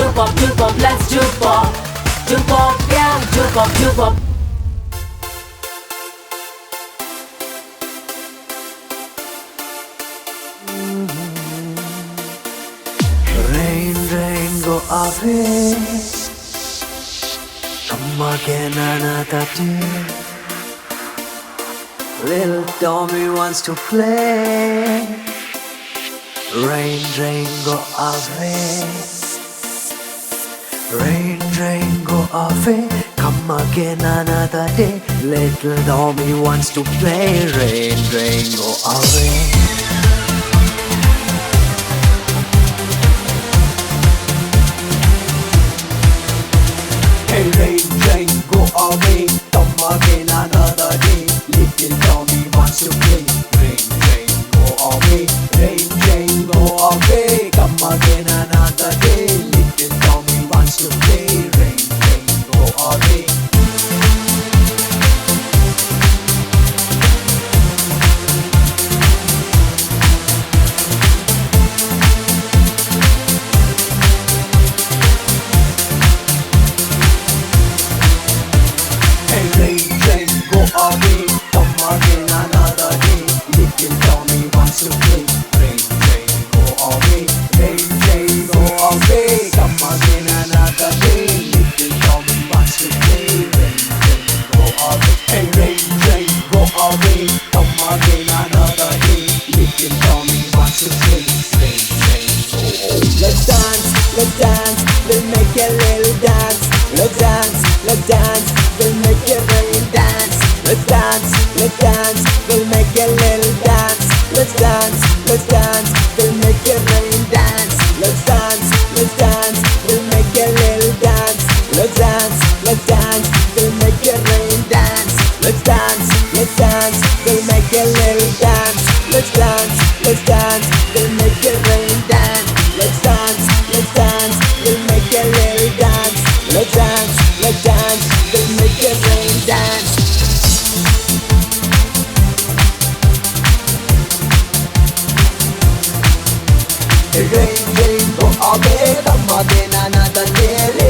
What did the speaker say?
Joopop, Joopop, let's Joopop. Joopop, yeah, Joopop, Joopop. Rain, rain, go away. Come again another day. Little Tommy wants to play. Rain, rain, go away. Rain, rain, go away. Come again another day. Little Tommy wants to play. Rain, rain, go away. Hey, rain, rain, go away. Come again another day. Little Tommy wants to play. Rain, rain, go away. Rain, rain, go away. Come again another day. Little Tommy wants to play. Rain, rain, go away. Hey, rain, rain, go away. Come again another day. Little Tommy wants to play. Rain, rain, go away. Rain, rain, go away. Come again another day. Little Tommy wants to play. Rain, rain, go away. Hey, rain, rain, go away. Come again another day. Little Tommy wants to play. Rain, rain, go away. Let's dance, we'll make a little dance. Let's dance, we'll make a rain dance. Let's dance, we'll make a little dance. Let's dance, we'll make a rain dance. Let's dance, we'll make a little dance. Let's dance, we'll make a rain dance. Let's dance, we'll make a little dance. Let's dance, we'll make a rain dance. Let's dance, we'll make a little dance. Let's dance, we'll make a rain dance. Rain, rain, go away. Come again another day.